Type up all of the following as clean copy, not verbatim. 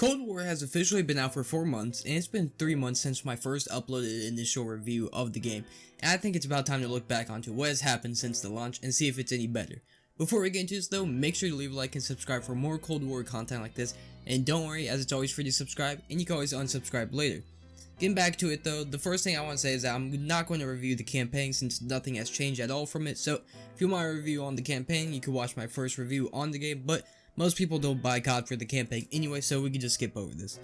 Cold War has officially been out for 4 months, and it's been 3 months since my first uploaded initial review of the game, and I think it's about time to look back onto what has happened since the launch and see if it's any better. Before we get into this though, make sure to leave a like and subscribe for more Cold War content like this, and don't worry, as it's always free to subscribe, and you can always unsubscribe later. Getting back to it though, the first thing I want to say is that I'm not going to review the campaign since nothing has changed at all from it, so if you want a review on the campaign, you can watch my first review on the game, but most people don't buy COD for the campaign anyway, so we can just skip over this.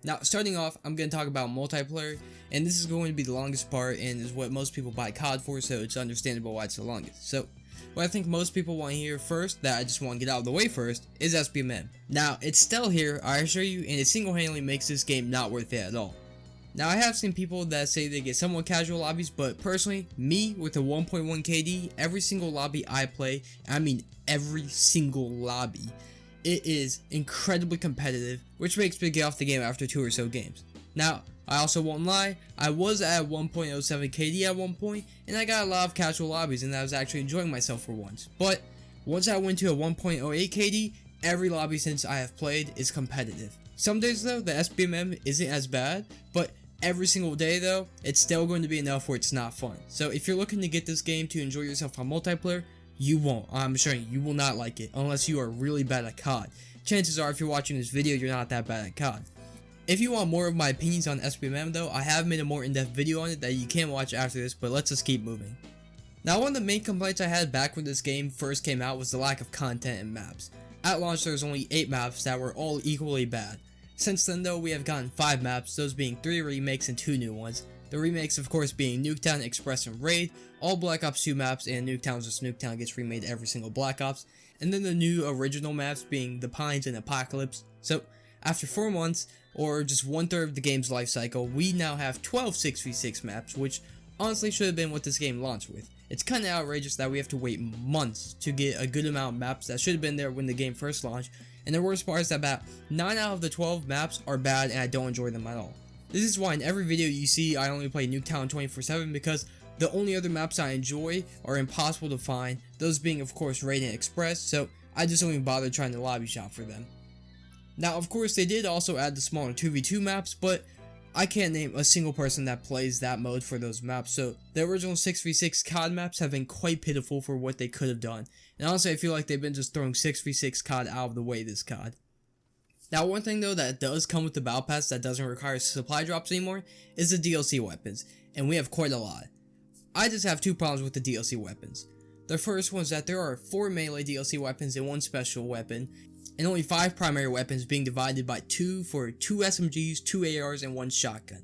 Now, starting off, I'm going to talk about multiplayer, and this is going to be the longest part, and is what most people buy COD for, so it's understandable why it's the longest. So, what I think most people want to hear first, that I just want to get out of the way first, is Sbmn. Now, it's still here, I assure you, and it single-handedly makes this game not worth it at all. Now, I have seen people that say they get somewhat casual lobbies, but personally, me, with a 1.1 KD, every single lobby I play, I mean every single lobby, it is incredibly competitive, which makes me get off the game after 2 or so games. Now, I also won't lie, I was at 1.07 KD at one point, and I got a lot of casual lobbies, and I was actually enjoying myself for once. But, once I went to a 1.08 KD, every lobby since I have played is competitive. Some days though, the Sbmn isn't as bad, but every single day though, it's still going to be enough where it's not fun. So if you're looking to get this game to enjoy yourself on multiplayer, you won't. I'm sure you will not like it unless you are really bad at COD. Chances are if you're watching this video, you're not that bad at COD. If you want more of my opinions on Sbmn though, I have made a more in-depth video on it that you can watch after this, but let's just keep moving. Now, one of the main complaints I had back when this game first came out was the lack of content and maps. At launch there was only 8 maps that were all equally bad. Since then though, we have gotten 5 maps, those being 3 remakes and 2 new ones. The remakes of course being Nuketown, Express, and Raid, all Black Ops 2 maps, and Nuketown's just Nuketown gets remade every single Black Ops, and then the new original maps being The Pines and Apocalypse. So, after 4 months, or just 1/3 of the game's life cycle, we now have 12 6v6 maps, which honestly should have been what this game launched with. It's kinda outrageous that we have to wait months to get a good amount of maps that should have been there when the game first launched, and the worst part is that about 9 out of the 12 maps are bad and I don't enjoy them at all. This is why in every video you see I only play Nuketown 24/7, because the only other maps I enjoy are impossible to find, those being of course Raid and Express, so I just don't even bother trying to lobby shop for them. Now of course they did also add the smaller 2v2 maps, but I can't name a single person that plays that mode for those maps, so the original 6v6 COD maps have been quite pitiful for what they could have done, and honestly I feel like they've been just throwing 6v6 COD out of the way this COD. Now one thing though that does come with the Battle Pass that doesn't require supply drops anymore is the DLC weapons, and we have quite a lot. I just have 2 problems with the DLC weapons. The first one is that there are 4 melee DLC weapons and 1 special weapon, and only 5 primary weapons being divided by 2 for 2 SMGs, 2 ARs, and 1 shotgun.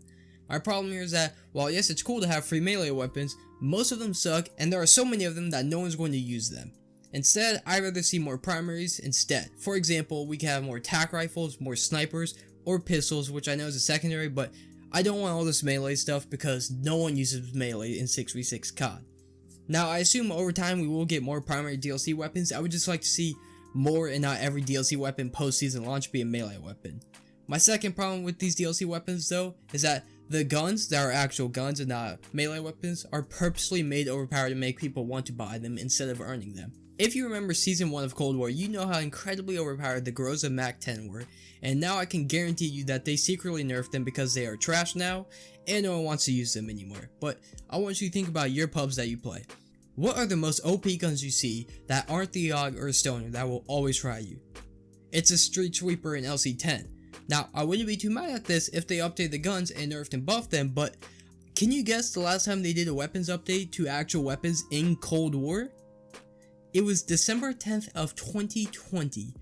My problem here is that, while yes it's cool to have free melee weapons, most of them suck, and there are so many of them that no one's going to use them. Instead, I'd rather see more primaries instead. For example, we can have more tac rifles, more snipers, or pistols, which I know is a secondary, but I don't want all this melee stuff because no one uses melee in 6v6 COD. Now, I assume over time we will get more primary DLC weapons. I would just like to see more and not every DLC weapon post-season launch be a melee weapon. My second problem with these DLC weapons though, is that the guns that are actual guns and not melee weapons are purposely made overpowered to make people want to buy them instead of earning them. If you remember Season 1 of Cold War, you know how incredibly overpowered the Groza MAC-10 were, and now I can guarantee you that they secretly nerfed them because they are trash now, and no one wants to use them anymore. But I want you to think about your pubs that you play. What are the most OP guns you see that aren't the AUG or a Stoner that will always try you? It's a Street Sweeper and LC-10. Now, I wouldn't be too mad at this if they updated the guns and nerfed and buffed them, but can you guess the last time they did a weapons update to actual weapons in Cold War? It was December 10th of 2020,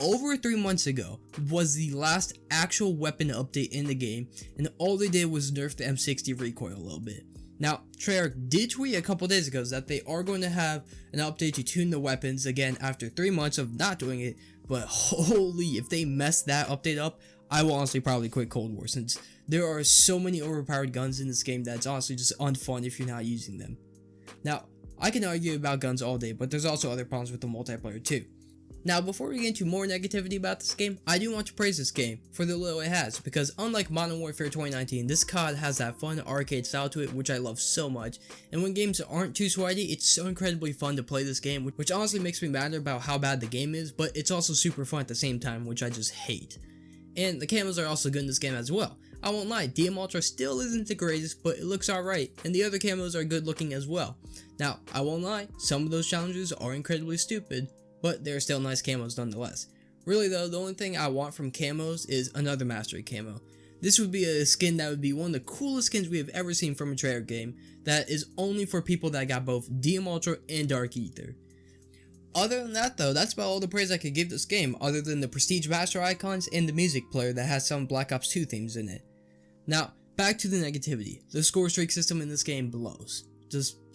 over 3 months ago, was the last actual weapon update in the game, and all they did was nerf the M60 recoil a little bit. Now, Treyarch did tweet a couple days ago that they are going to have an update to tune the weapons again after 3 months of not doing it, but holy, if they mess that update up, I will honestly probably quit Cold War, since there are so many overpowered guns in this game that it's honestly just unfun if you're not using them. Now, I can argue about guns all day, but there's also other problems with the multiplayer too. Now, before we get into more negativity about this game, I do want to praise this game for the little it has, because unlike Modern Warfare 2019, this COD has that fun arcade style to it, which I love so much, and when games aren't too sweaty, it's so incredibly fun to play this game, which honestly makes me mad about how bad the game is, but it's also super fun at the same time, which I just hate. And the camos are also good in this game as well. I won't lie, DM Ultra still isn't the greatest, but it looks alright, and the other camos are good looking as well. Now, I won't lie, some of those challenges are incredibly stupid, but they're still nice camos nonetheless. Really though, the only thing I want from camos is another Mastery camo. This would be a skin that would be one of the coolest skins we have ever seen from a trailer game that is only for people that got both DM Ultra and Dark Ether. Other than that though, that's about all the praise I could give this game, other than the prestige master icons and the music player that has some Black Ops 2 themes in it. Now, back to the negativity. The score streak system in this game blows.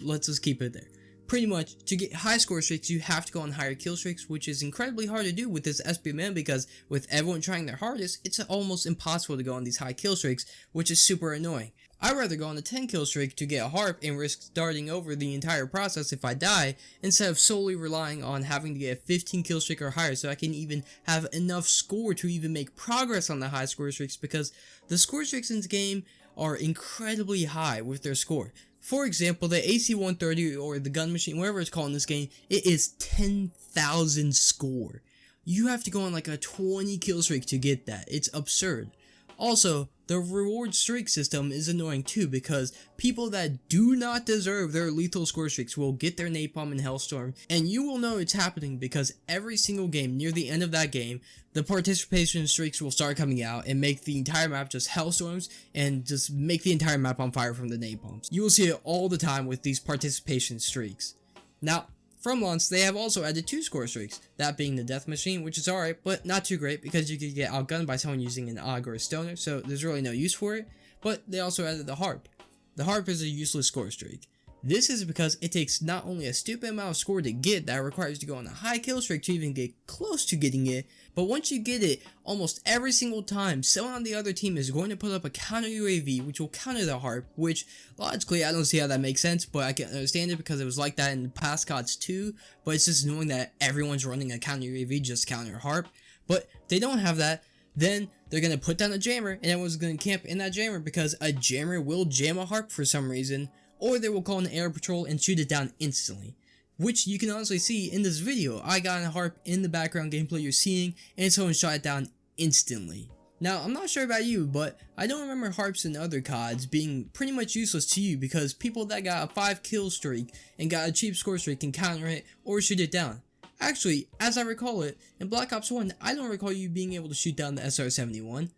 Let's just keep it there. Pretty much, to get high score streaks, you have to go on higher kill streaks, which is incredibly hard to do with this Sbmn because with everyone trying their hardest, it's almost impossible to go on these high kill streaks, which is super annoying. I'd rather go on a 10 kill streak to get a harp and risk starting over the entire process if I die, instead of solely relying on having to get a 15 kill streak or higher so I can even have enough score to even make progress on the high score streaks, because the score streaks in this game are incredibly high with their score. For example, the AC-130 or the gun machine, whatever it's called in this game, it is 10,000 score. You have to go on like a 20 kill streak to get that. It's absurd. Also, the reward streak system is annoying too, because people that do not deserve their lethal score streaks will get their napalm and hellstorm, and you will know it's happening because every single game near the end of that game, the participation streaks will start coming out and make the entire map just hellstorms and just make the entire map on fire from the napalms. You will see it all the time with these participation streaks. Now, from launch, they have also added 2 score streaks, that being the death machine, which is alright, but not too great because you could get outgunned by someone using an AUG or a stoner, so there's really no use for it, but they also added the harp. The harp is a useless score streak. This is because it takes not only a stupid amount of score to get that requires you to go on a high kill streak to even get close to getting it, but once you get it, almost every single time, someone on the other team is going to put up a counter UAV which will counter the harp, which logically I don't see how that makes sense, but I can understand it because it was like that in the past CODs too, but it's just knowing that everyone's running a counter UAV just to counter harp. But they don't have that, then they're going to put down a jammer and everyone's going to camp in that jammer because a jammer will jam a harp for some reason, or they will call an air patrol and shoot it down instantly. Which you can honestly see in this video. I got a harp in the background gameplay you're seeing, and someone shot it down instantly. Now, I'm not sure about you, but I don't remember harps in other CODs being pretty much useless to you because people that got a 5 kill streak and got a cheap score streak can counter it or shoot it down. Actually, as I recall it, in Black Ops 1, I don't recall you being able to shoot down the SR-71.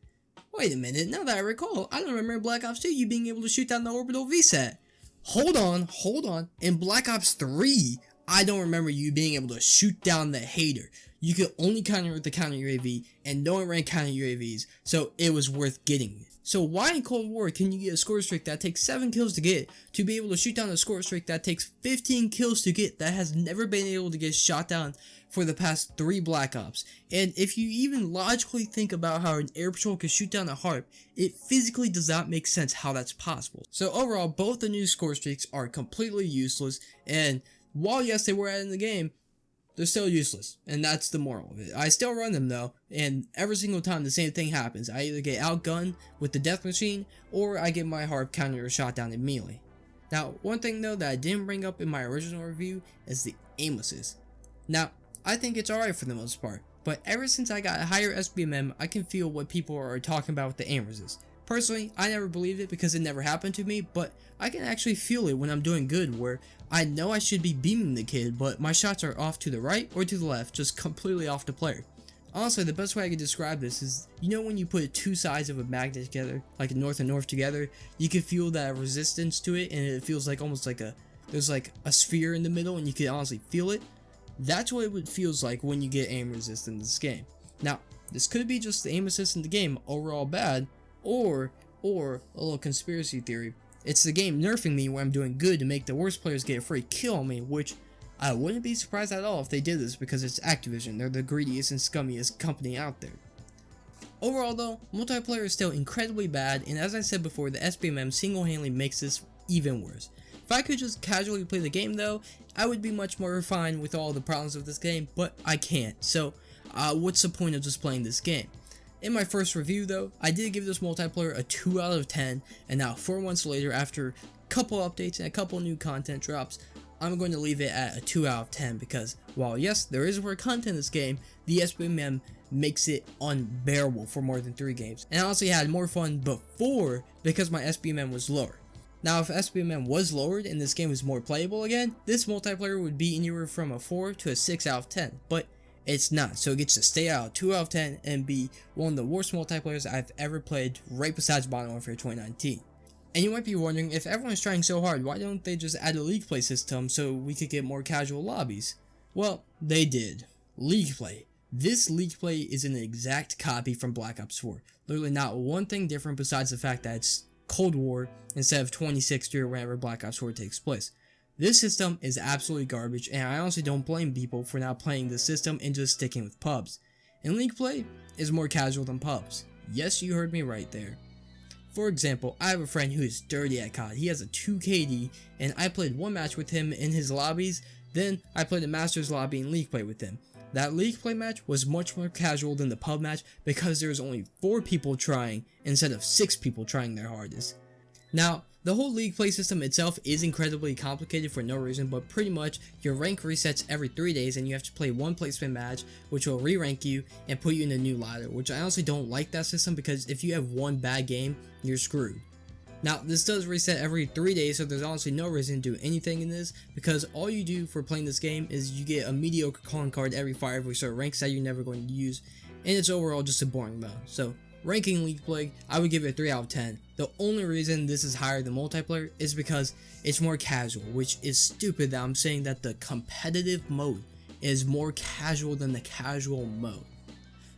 Wait a minute, now that I recall, I don't remember in Black Ops 2 you being able to shoot down the orbital VSAT. Hold on. In Black Ops 3, I don't remember you being able to shoot down the hater. You could only counter with the counter UAV, and no one ran counter UAVs, so it was worth getting. So why in Cold War can you get a score streak that takes 7 kills to get, to be able to shoot down a score streak that takes 15 kills to get, that has never been able to get shot down for the past 3 Black Ops? And if you even logically think about how an air patrol could shoot down a harp, it physically does not make sense how that's possible. So overall, both the new score streaks are completely useless, and while yes they were added in the game, they're still useless, and that's the moral of it. I still run them though, and every single time the same thing happens. I either get outgunned with the death machine, or I get my harp counter or shot down immediately. Now, one thing though that I didn't bring up in my original review is the aim assist. Now, I think it's alright for the most part, but ever since I got a higher Sbmn, I can feel what people are talking about with the aim resist. Personally, I never believed it because it never happened to me, but I can actually feel it when I'm doing good, where I know I should be beaming the kid, but my shots are off to the right or to the left, just completely off the player. Honestly, the best way I can describe this is, you know when you put 2 sides of a magnet together, like a north and north together, you can feel that resistance to it, and it feels like almost like there's like a sphere in the middle, and you can honestly feel it. That's what it feels like when you get aim resist in this game. Now, this could be just the aim assist in the game overall bad, or a little conspiracy theory. It's the game nerfing me when I'm doing good to make the worst players get a free kill on me, which I wouldn't be surprised at all if they did this because it's Activision. They're the greediest and scummiest company out there. Overall though, multiplayer is still incredibly bad, and as I said before, the Sbmn single-handedly makes this even worse. If I could just casually play the game though, I would be much more refined with all the problems of this game, but I can't, so what's the point of just playing this game? In my first review though, I did give this multiplayer a 2 out of 10, and now 4 months later, after a couple updates and a couple new content drops, I'm going to leave it at a 2 out of 10 because while yes, there is more content in this game, the Sbmn makes it unbearable for more than 3 games. And I honestly had more fun before because my Sbmn was lower. Now if Sbmn was lowered and this game was more playable again, this multiplayer would be anywhere from a 4 to a 6 out of 10, but it's not, so it gets to stay out 2 out of 10 and be one of the worst multiplayers I've ever played, right besides Modern Warfare 2019. And you might be wondering, if everyone's trying so hard, why don't they just add a league play system so we could get more casual lobbies? Well, they did. League play. This league play is an exact copy from Black Ops 4. Literally not one thing different besides the fact that it's Cold War instead of 2060 or whenever Black Ops 4 takes place. This system is absolutely garbage, and I honestly don't blame people for not playing this system and just sticking with pubs. And league play is more casual than pubs. Yes, you heard me right there. For example, I have a friend who is dirty at COD. He has a 2 KD, and I played one match with him in his lobbies, then I played a Masters lobby in league play with him. That league play match was much more casual than the pub match because there was only 4 people trying instead of 6 people trying their hardest. Now, the whole league play system itself is incredibly complicated for no reason, but pretty much your rank resets every 3 days and you have to play one placement match which will re-rank you and put you in a new ladder, which I honestly don't like that system because if you have one bad game, you're screwed. Now, this does reset every 3 days, so there's honestly no reason to do anything in this because all you do for playing this game is you get a mediocre calling card every 5 or so ranks that you're never going to use, and it's overall just a boring mode. So, ranking league play, I would give it a 3 out of 10. The only reason this is higher than multiplayer is because it's more casual, which is stupid that I'm saying that the competitive mode is more casual than the casual mode.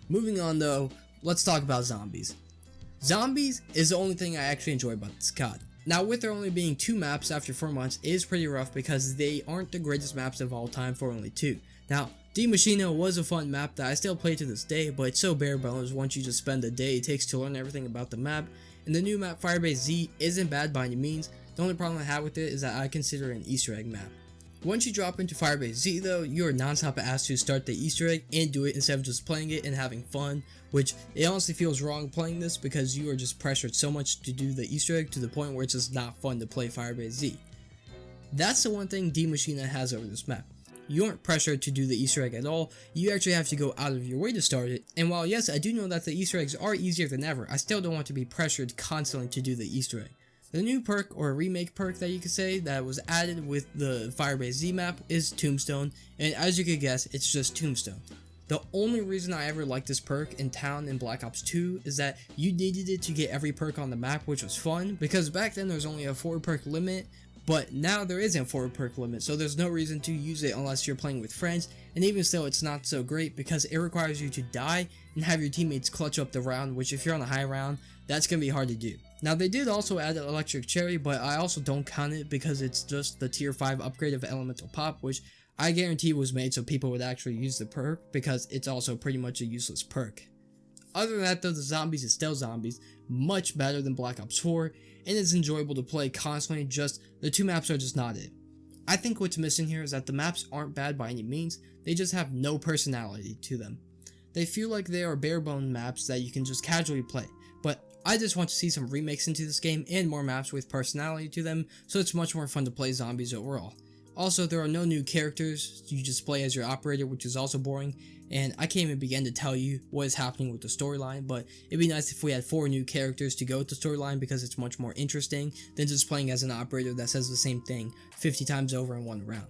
Moving on though, let's talk about zombies. Zombies is the only thing I actually enjoy about this COD. Now, with there only being 2 maps after 4 months, it is pretty rough because they aren't the greatest maps of all time for only 2. Now, D Machina was a fun map that I still play to this day, but it's so bare bones once you just spend the day it takes to learn everything about the map. And the new map Firebase Z isn't bad by any means. The only problem I have with it is that I consider it an Easter egg map. Once you drop into Firebase Z though, you are non-stop asked to start the Easter egg and do it instead of just playing it and having fun, which it honestly feels wrong playing this because you are just pressured so much to do the Easter egg to the point where it's just not fun to play Firebase Z. That's the one thing D Machina has over this map. You aren't pressured to do the Easter egg at all, you actually have to go out of your way to start it, and while yes, I do know that the Easter eggs are easier than ever, I still don't want to be pressured constantly to do the Easter egg. The new perk, or remake perk that you could say, that was added with the Firebase Z map is Tombstone, and as you could guess, it's just Tombstone. The only reason I ever liked this perk in town in Black Ops 2 is that you needed it to get every perk on the map, which was fun, because back then there was only a 4 perk limit, but now there isn't a 4 perk limit, so there's no reason to use it unless you're playing with friends, and even still it's not so great because it requires you to die and have your teammates clutch up the round, which if you're on a high round, that's going to be hard to do. Now they did also add an electric cherry, but I also don't count it because it's just the tier 5 upgrade of elemental pop, which I guarantee was made so people would actually use the perk because it's also pretty much a useless perk. Other than that though, the zombies is still zombies, much better than Black Ops 4, and it's enjoyable to play constantly, just the 2 maps are just not it. I think what's missing here is that the maps aren't bad by any means, they just have no personality to them. They feel like they are bare bone maps that you can just casually play, but I just want to see some remakes into this game and more maps with personality to them, so it's much more fun to play zombies overall. Also, there are no new characters, you just play as your operator, which is also boring, and I can't even begin to tell you what is happening with the storyline, but it'd be nice if we had 4 new characters to go with the storyline because it's much more interesting than just playing as an operator that says the same thing 50 times over in one round.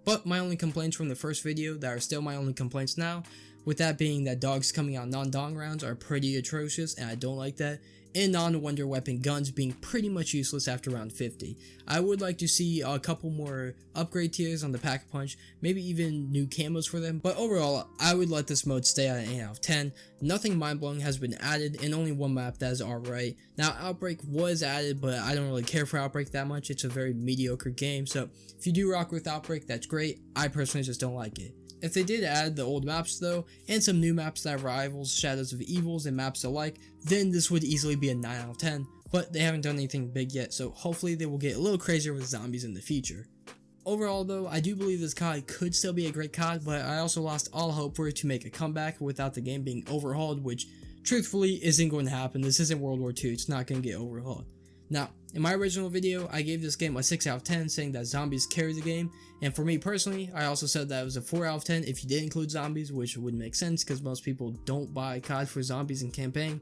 But my only complaints from the first video that are still my only complaints now, with that being that dogs coming out non-dong rounds are pretty atrocious and I don't like that, and non-wonder weapon guns being pretty much useless after round 50. I would like to see a couple more upgrade tiers on the Pack-a-Punch, maybe even new camos for them, but overall, I would let this mode stay at an 8 out of 10. Nothing mind-blowing has been added, and only one map that is alright. Now, Outbreak was added, but I don't really care for Outbreak that much. It's a very mediocre game, so if you do rock with Outbreak, that's great. I personally just don't like it. If they did add the old maps though, and some new maps that rivals Shadows of Evils and maps alike, then this would easily be a 9 out of 10, but they haven't done anything big yet, so hopefully they will get a little crazier with zombies in the future. Overall though, I do believe this COD could still be a great COD, but I also lost all hope for it to make a comeback without the game being overhauled, which truthfully isn't going to happen. This isn't World War II, it's not going to get overhauled. Now, in my original video, I gave this game a 6 out of 10, saying that zombies carry the game, and for me personally, I also said that it was a 4 out of 10 if you did include zombies, which would make sense because most people don't buy COD for zombies in campaign.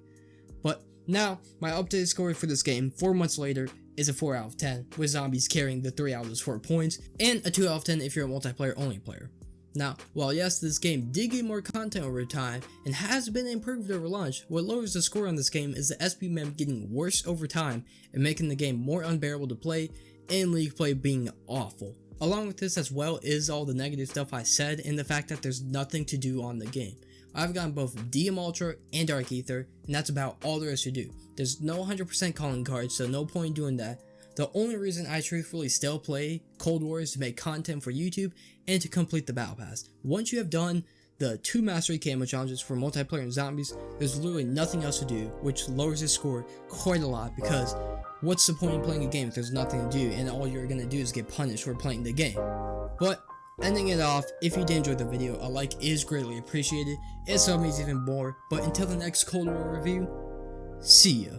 But now, my updated score for this game, 4 months later, is a 4 out of 10, with zombies carrying the 3 out of those 4 points, and a 2 out of 10 if you're a multiplayer only player. Now, while yes, this game did get more content over time and has been improved over launch, what lowers the score on this game is the Sbmn getting worse over time and making the game more unbearable to play, and league play being awful. Along with this as well is all the negative stuff I said and the fact that there's nothing to do on the game. I've gotten both DM Ultra and Dark Ether, and that's about all there is to do. There's no 100% calling cards, so no point in doing that. The only reason I truthfully still play Cold War is to make content for YouTube and to complete the Battle Pass. Once you have done the 2 Mastery Camo challenges for multiplayer and zombies, there's literally nothing else to do, which lowers the score quite a lot because what's the point in playing a game if there's nothing to do and all you're going to do is get punished for playing the game? But ending it off, if you did enjoy the video, a like is greatly appreciated. It helps me even more, but until the next Cold War review, see ya.